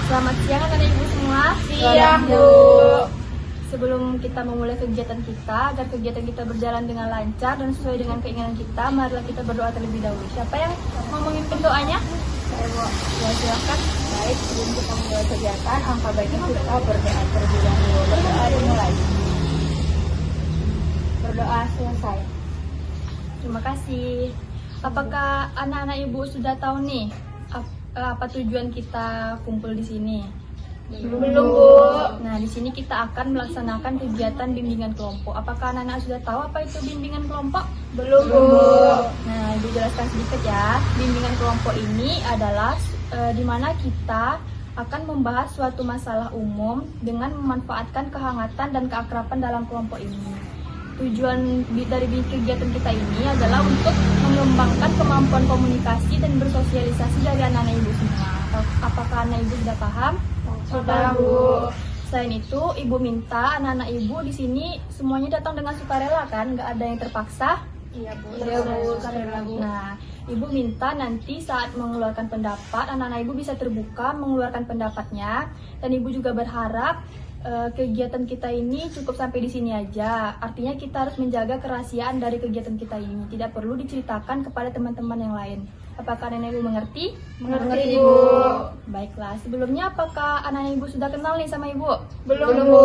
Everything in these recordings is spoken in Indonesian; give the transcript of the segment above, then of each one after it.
Selamat siang anak ibu semua. Siang, Bu. Sebelum kita memulai kegiatan kita, agar kegiatan kita berjalan dengan lancar dan sesuai dengan keinginan kita, marilah kita berdoa terlebih dahulu. Siapa yang mau memimpin doanya? Saya Bu. Ya, silakan. Baik, sebelum kita memulai kegiatan, angka baiknya kita berdoa terlebih dahulu. Berdoa dimulai. Berdoa selesai. Terima kasih. Apakah anak-anak ibu sudah tahu nih apa tujuan kita kumpul di sini? Belum, Bu. Nah, di sini kita akan melaksanakan kegiatan bimbingan kelompok. Apakah anak-anak sudah tahu apa itu bimbingan kelompok? Belum, Bu. Nah, Ibu jelaskan sedikit ya. Bimbingan kelompok ini adalah di mana kita akan membahas suatu masalah umum dengan memanfaatkan kehangatan dan keakraban dalam kelompok ini. Tujuan dari kegiatan kita ini adalah untuk mengembangkan kemampuan komunikasi dan bersosialisasi dari anak-anak ibu semua. Apakah anak ibu sudah paham? Sudah, Bu. Selain itu, ibu minta anak-anak ibu di sini semuanya datang dengan sukarela kan? Nggak ada yang terpaksa? Iya, Bu. Iya, Bu. Nah, ibu minta nanti saat mengeluarkan pendapat, anak-anak ibu bisa terbuka mengeluarkan pendapatnya. Dan ibu juga berharap kegiatan kita ini cukup sampai di sini aja. Artinya kita harus menjaga kerahasiaan dari kegiatan kita ini. Tidak perlu diceritakan kepada teman-teman yang lain. Apakah anak ibu mengerti? Mengerti, Bu. Baiklah, sebelumnya apakah anak ibu sudah kenal nih sama ibu? Belum, Bu.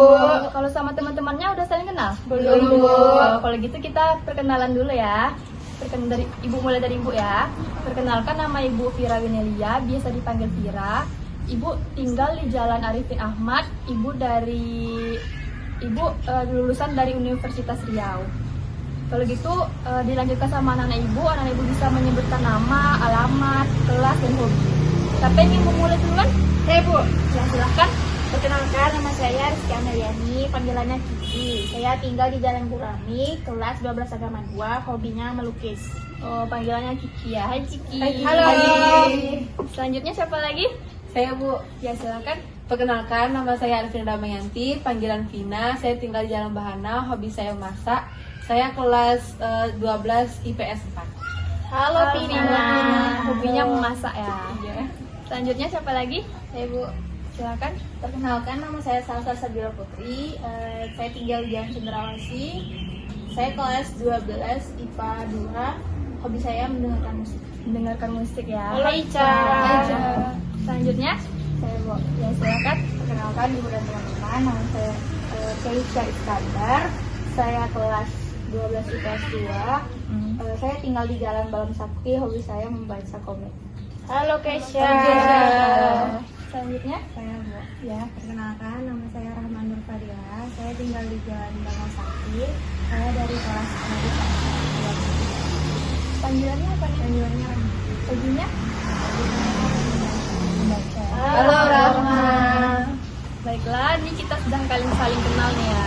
Kalau sama teman-temannya udah saling kenal? Belum, Bu. Kalau gitu kita perkenalan dulu ya. Mulai dari ibu ya. Perkenalkan, nama ibu Vira Winelia, biasa dipanggil Vira. Ibu tinggal di Jalan Arifin Ahmad. Ibu lulusan dari Universitas Riau. Kalau gitu dilanjutkan sama anak-anak ibu bisa menyebutkan nama, alamat, kelas, dan hobi. Siapa yang ingin memulai duluan? Saya, Bu. Ya, silahkan. Perkenalkan, nama saya Rizky Ameliani, panggilannya Kiki. Saya tinggal di Jalan Burami, kelas 12 agama 2, hobinya melukis. Oh, panggilannya Kiki ya. Hai Kiki. Halo. Selanjutnya siapa lagi? Saya, Bu. Ya, silakan. Perkenalkan, nama saya Arvina Damayanti, panggilan Vina. Saya tinggal di Jalan Bahana, hobi saya masak. Saya kelas 12 IPS 4. Halo, Pina. Hobinya memasak ya. Iya. Selanjutnya siapa lagi? Saya, Bu. Silakan. Perkenalkan, nama saya Salsa Sabila Putri. Saya tinggal di Jalan Cendrawasih. Saya kelas 12 IPA 2. Hobi saya mendengarkan musik. Mendengarkan musik ya. Halo, Ica. Hai, Ica. Selanjutnya, Saya, Bu. ya silakan. Perkenalkan, Ibu dan teman-teman, nama saya Keisha Iskandar. Saya kelas 12 IPS 2. Saya tinggal di Jalan Balam Sakti. Hobi saya membaca komik. Halo, Keisha. Selanjutnya, Saya, Bu. ya. Perkenalkan, nama saya Rahman Nur Fadila. Saya tinggal di Jalan Balam Sakti. Saya dari kelas 12. Panggilannya apa nih? Panggilannya Rahman. Hobinya? Membaca. Halo, Rahman. Baiklah, ini kita sudah saling kenal nih ya.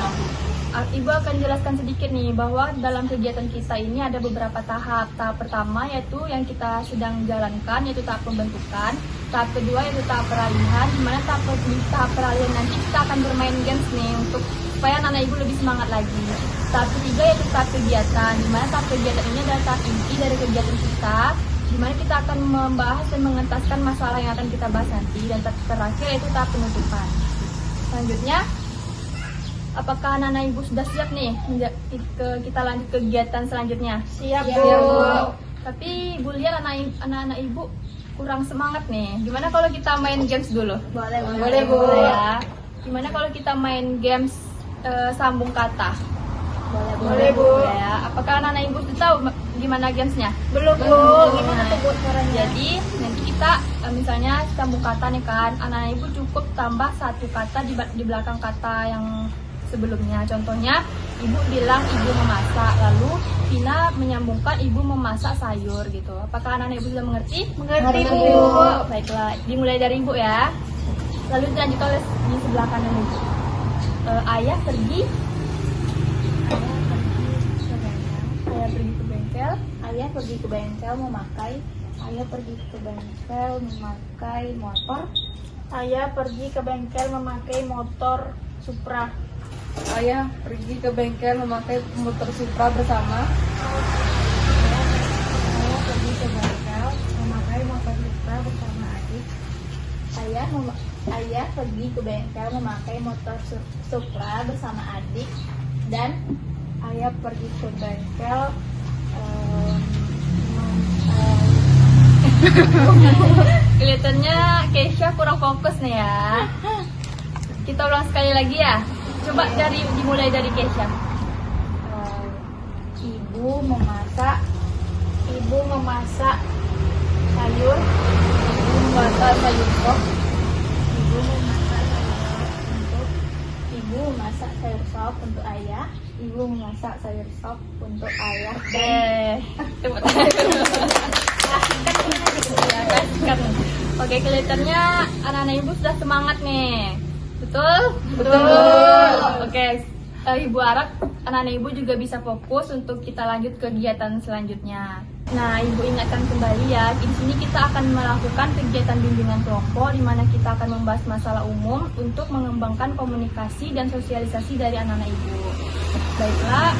Ibu akan jelaskan sedikit nih bahwa dalam kegiatan kita ini ada beberapa tahap. Tahap pertama yaitu yang kita sedang jalankan, yaitu tahap pembentukan. Tahap kedua yaitu tahap peralihan, di mana di tahap peralihan nanti kita akan bermain games nih untuk supaya anak ibu lebih semangat lagi. Tahap ketiga yaitu tahap kegiatan, di mana tahap kegiatan ini adalah tahap inti dari kegiatan kita, di mana kita akan membahas dan mengentaskan masalah yang akan kita bahas nanti. Dan tahap terakhir yaitu tahap penutupan. Selanjutnya, apakah anak-anak ibu sudah siap nih kita lanjut kegiatan selanjutnya? Siap, Ya, Bu. Bu. Tapi ibu lihat anak-anak ibu kurang semangat nih. Gimana kalau kita main games dulu? Boleh, Boleh, Bu. Ya. Gimana kalau kita main games sambung kata? Boleh, Bu. Ya. Apakah anak-anak ibu sudah tahu gimana gamesnya? Belum, Bu. Gimana tuh, Bu, caranya? Jadi nanti kita misalnya sambung kata nih kan, anak-anak ibu cukup tambah satu kata di belakang kata yang sebelumnya. Contohnya, ibu bilang ibu memasak, lalu Vina menyambungkan ibu memasak sayur gitu. Apakah anak-anak ibu sudah mengerti? Mengerti, Bu. Baiklah, dimulai dari ibu ya. Lalu dilanjutkan di sebelah kanan ibu. Ayah pergi ke bengkel. Ayah pergi ke bengkel memakai. Ayah pergi ke bengkel memakai motor. Ayah pergi ke bengkel memakai motor Supra. Ayah pergi ke bengkel memakai motor Supra bersama. Ayah pergi ke bengkel memakai motor Supra bersama adik. Ayah ayah pergi ke bengkel memakai motor Supra bersama adik, dan ayah pergi ke bengkel Kelihatannya Keisha kurang fokus nih ya. Kita ulang sekali lagi ya. Coba dimulai dari Keisha. Ibu memasak sayur. Ibu memasak sayur sop untuk ayah. Ibu memasak sayur sop untuk ayah. Tepuk tangan. Oke, kelihatannya anak-anak ibu sudah semangat nih. Betul? Betul. Oke, ibu harap anak-anak ibu juga bisa fokus untuk kita lanjut kegiatan selanjutnya. Nah, ibu ingatkan kembali ya, di sini kita akan melakukan kegiatan bimbingan kelompok di mana kita akan membahas masalah umum untuk mengembangkan komunikasi dan sosialisasi dari anak-anak ibu. Baiklah,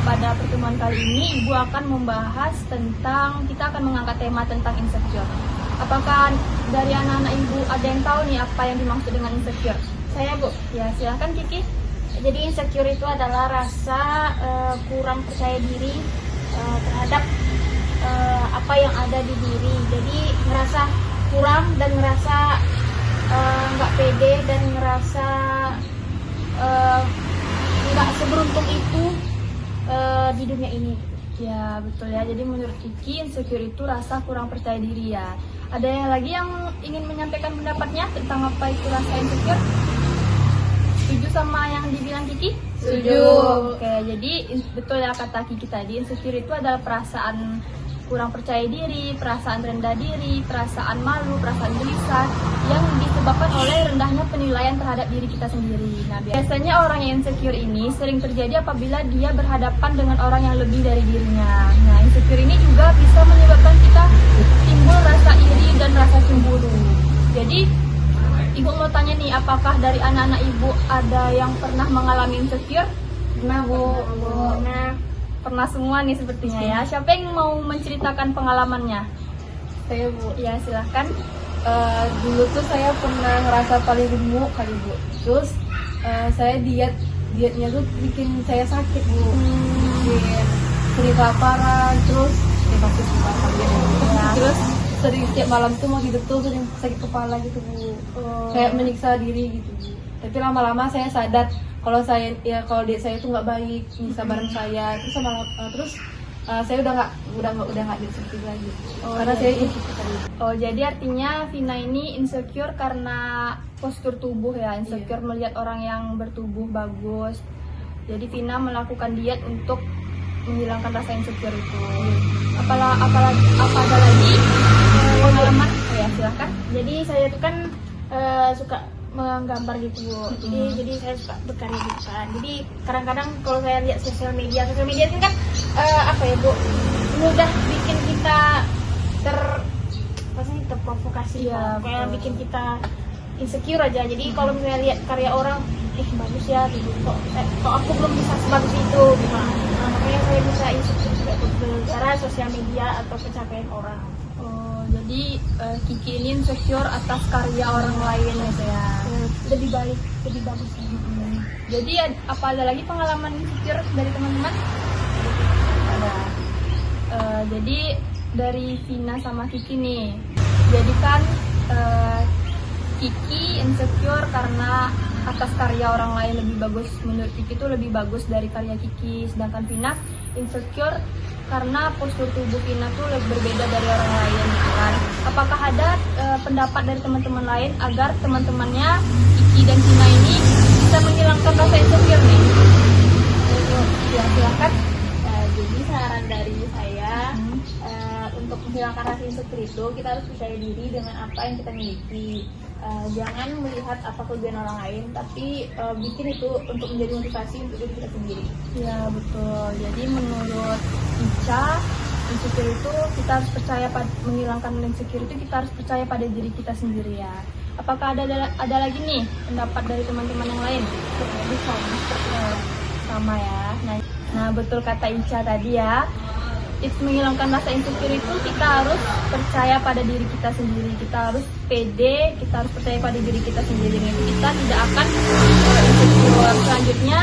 pada pertemuan kali ini ibu akan membahas kita akan mengangkat tema tentang insecure. Apakah dari anak-anak ibu ada yang tahu nih apa yang dimaksud dengan insecure? Saya, Bu. Ya, silakan Kiki. Jadi insecure itu adalah rasa kurang percaya diri terhadap apa yang ada di diri. Jadi ngerasa kurang dan ngerasa nggak pede dan ngerasa nggak seberuntung itu di dunia ini. Ya, betul ya. Jadi menurut Kiki, insecure itu rasa kurang percaya diri ya. Ada yang lagi yang ingin menyampaikan pendapatnya tentang apa itu rasa insecure? Setuju sama yang dibilang Kiki? Setuju. Oke, jadi betul ya kata Kiki tadi, insecure itu adalah perasaan kurang percaya diri, perasaan rendah diri, perasaan malu, perasaan gelisah yang disebabkan oleh rendahnya penilaian terhadap diri kita sendiri. Nah, biasanya orang yang insecure ini sering terjadi apabila dia berhadapan dengan orang yang lebih dari dirinya. Nah, insecure ini juga bisa menyebabkan kita timbul rasa iri dan rasa cemburu. Jadi, ibu mau tanya nih, apakah dari anak-anak ibu ada yang pernah mengalami insecure? Pernah, Bu. Pernah semua nih sepertinya ya. Siapa yang mau menceritakan pengalamannya? Saya, Bu. Ya, silahkan. Dulu tuh saya pernah ngerasa paling gemuk kali, Bu. Terus saya dietnya tuh bikin saya sakit, Bu. Bikin sering kelaparan, terus sakit kepala gitu. Terus sering tiap malam tuh mau tidur tuh sering sakit kepala gitu, Bu. Kayak menyiksa diri gitu, Bu. Tapi lama-lama saya sadar kalau diet saya tuh nggak baik, bisa bareng saya. Terus saya udah nggak diet seperti itu lagi. Karena saya insecure. Jadi artinya Vina ini insecure karena postur tubuh ya, insecure melihat orang yang bertubuh bagus. Jadi Vina melakukan diet untuk menghilangkan rasa insecure itu. Apa ada lagi pengalaman? Ya, silahkan. Jadi saya tuh kan suka menggambar gitu, Bu. Jadi saya suka berkarya gitu kan. Jadi kadang-kadang kalau saya lihat sosial media ini kan apa ya, Bu, mudah bikin kita terprovokasi ya, kayak bikin kita insecure aja. Jadi kalau misalnya lihat karya orang, bagus ya gitu, kok aku belum bisa sebagus itu gimana. Nah, makanya saya bisa insecure juga gara-gara sosial media atau pencapaian orang. Jadi Kiki ini insecure atas karya orang lain gitu ya. Lebih baik, lebih bagus. Jadi apa ada lagi pengalaman insecure dari teman-teman? Ada. Jadi dari Vina sama Kiki nih. Jadi kan Kiki insecure karena atas karya orang lain lebih bagus, menurut Kiki itu lebih bagus dari karya Kiki. Sedangkan Vina insecure karena postur tubuh Vina tuh lebih berbeda dari orang lain gitu kan. Apakah ada pendapat dari teman-teman lain agar teman-temannya Kiki dan Vina ini bisa menghilangkan rasa insecure nih? Ya, silakan. Jadi saran dari saya untuk menghilangkan rasa insecure itu kita harus percaya diri dengan apa yang kita miliki. Jangan melihat apa kelebihan orang lain, tapi bikin itu untuk menjadi motivasi untuk diri kita sendiri. Ya, betul. Jadi menurut Ica, insecure itu kita harus percaya menghilangkan insecure itu kita harus percaya pada diri kita sendiri ya. Apakah ada lagi nih pendapat dari teman-teman yang lain? Sama ya. Nah, betul kata Ica tadi ya. tips menghilangkan rasa insecure itu kita harus percaya pada diri kita sendiri, kita harus pede, kita harus percaya pada diri kita sendiri. Itu kita tidak akan insecure. Selanjutnya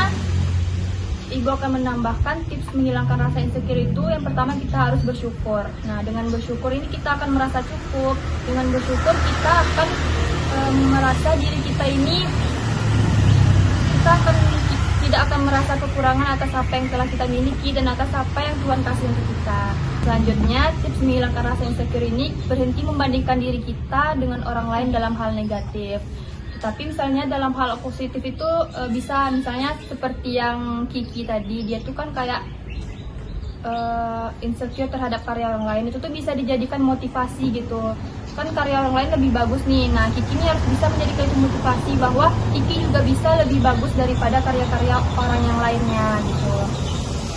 Ibu akan menambahkan tips menghilangkan rasa insecure itu yang pertama kita harus bersyukur. Nah, dengan bersyukur ini kita akan merasa cukup. Dengan bersyukur kita akan merasa diri kita ini tidak akan merasa kekurangan atas apa yang telah kita miliki dan atas apa yang Tuhan kasih untuk kita. Selanjutnya, tips menghilangkan rasa insecure ini berhenti membandingkan diri kita dengan orang lain dalam hal negatif. Tapi misalnya dalam hal positif itu bisa misalnya seperti yang Kiki tadi, dia tuh kan kayak insecure terhadap karya orang lain, itu tuh bisa dijadikan motivasi gitu. Kan karya orang lain lebih bagus nih, nah Kiki ini harus bisa menjadikan itu motivasi bahwa Kiki juga bisa lebih bagus daripada karya-karya orang yang lainnya gitu.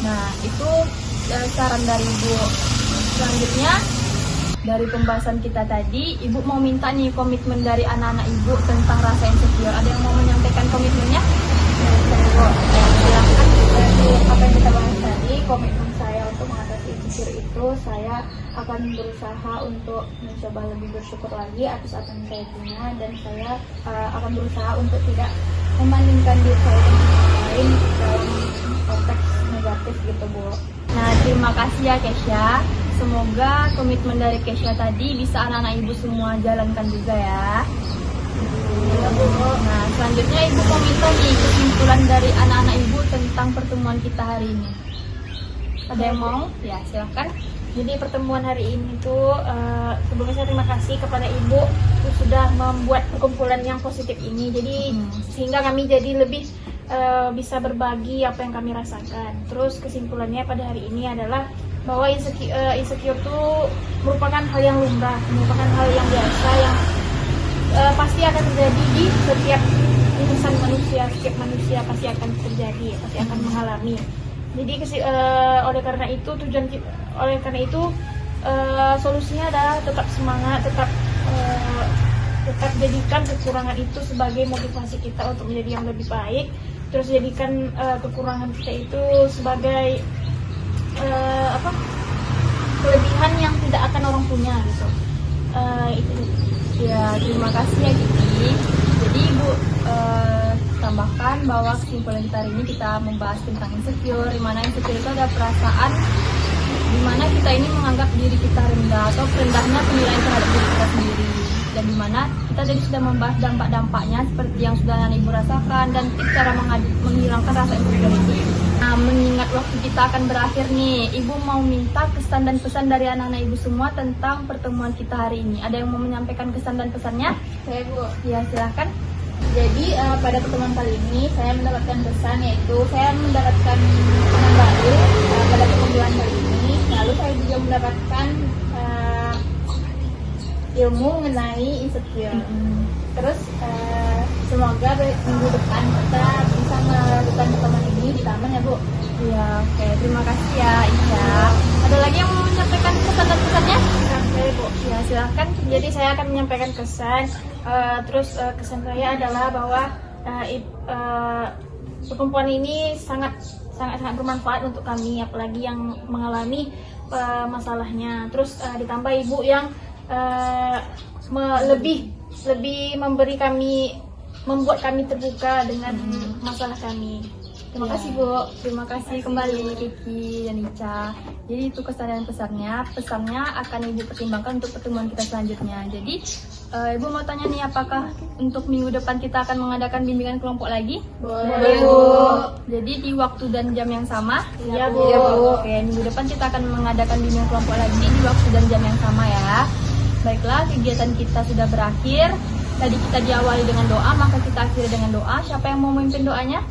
Nah itu saran dari Ibu. Selanjutnya dari pembahasan kita tadi, Ibu mau minta nih komitmen dari anak-anak Ibu tentang rasa insecure. Ada yang mau menyampaikan komitmennya? Silahkan. Dari apa yang kita bahas tadi, komitmen saya untuk mengatasi insecure itu, saya akan berusaha untuk mencoba lebih bersyukur lagi atas apa yang saya punya, dan saya akan berusaha untuk tidak membandingkan diri saya dengan orang lain dalam konteks negatif gitu, Bu. Nah, terima kasih ya Kesha. Semoga komitmen dari Kesha tadi bisa anak-anak Ibu semua jalankan juga ya. Nah, selanjutnya Ibu mau minta nih kesimpulan dari anak-anak Ibu tentang pertemuan kita hari ini. Ada yang mau? Ya, silahkan. Jadi pertemuan hari ini tuh sebelumnya saya terima kasih kepada Ibu sudah membuat perkumpulan yang positif ini. Jadi sehingga kami jadi lebih bisa berbagi apa yang kami rasakan. Terus kesimpulannya pada hari ini adalah bahwa insecure itu merupakan hal yang lumrah, merupakan hal yang biasa yang pasti akan terjadi di setiap insan manusia. Setiap manusia pasti akan terjadi, pasti akan mengalami. Jadi oleh karena itu solusinya adalah tetap semangat, tetap jadikan kekurangan itu sebagai motivasi kita untuk menjadi yang lebih baik. Terus jadikan kekurangan kita itu sebagai kelebihan yang tidak akan orang punya gitu. Itu. Ya, terima kasih ya Kiki. Jadi Ibu tambahkan bahwa kesimpulan kita hari ini kita membahas tentang insecure, di mana insecure itu ada perasaan di mana kita ini menganggap diri kita rendah atau rendahnya penilaian terhadap diri kita sendiri, dan di mana kita tadi sudah membahas dampak-dampaknya seperti yang sudah Ibu rasakan dan tips cara menghilangkan rasa insecure itu. Nah, mengingat waktu kita akan berakhir nih, Ibu mau minta kesan dan pesan dari anak-anak Ibu semua tentang pertemuan kita hari ini. Ada yang mau menyampaikan kesan dan pesannya? Saya, Bu. Ya, silahkan. Jadi pada pertemuan kali ini saya mendapatkan pesan, yaitu saya mendapatkan teman baru pada perkumpulan kali ini. Lalu saya juga mendapatkan ilmu mengenai insecure. Terus semoga minggu depan kita bisa melakukan pertemuan ini di taman ya, Bu. Ya, oke. Terima kasih ya Isya. Ada lagi yang mau menyampaikan kesan dan pesannya? Sampai, Bu. Ya, silahkan. Jadi saya akan menyampaikan kesan. Terus kesan saya adalah bahwa perkumpulan ini sangat bermanfaat untuk kami, apalagi yang mengalami masalahnya. Terus ditambah Ibu yang lebih membuat kami terbuka dengan masalah kami. Terima kasih, Bu. Terima kasih kembali Kiki dan Ica. Jadi itu kesan dan pesannya akan Ibu pertimbangkan untuk pertemuan kita selanjutnya. Jadi Ibu mau tanya nih, apakah untuk minggu depan kita akan mengadakan bimbingan kelompok lagi? Boleh, Bu. Jadi di waktu dan jam yang sama? Iya, Bu. Oke, minggu depan kita akan mengadakan bimbingan kelompok lagi di waktu dan jam yang sama ya. Baiklah, kegiatan kita sudah berakhir. Tadi kita diawali dengan doa, maka kita akhiri dengan doa. Siapa yang mau memimpin doanya?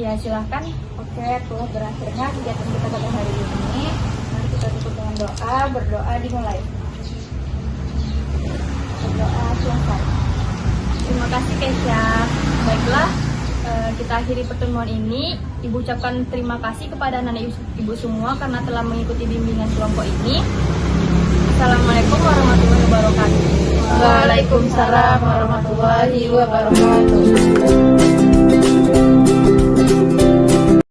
Ya, silahkan. Oke, telah berakhirnya kegiatan kita pada hari ini. Mari kita tutup dengan doa. Berdoa dimulai. Berdoa silahkan. Terima kasih Kesha. Baiklah, kita akhiri pertemuan ini. Ibu ucapkan terima kasih kepada anak ibu semua karena telah mengikuti bimbingan kelompok ini. Assalamualaikum warahmatullahi wabarakatuh. Waalaikumsalam warahmatullahi wabarakatuh.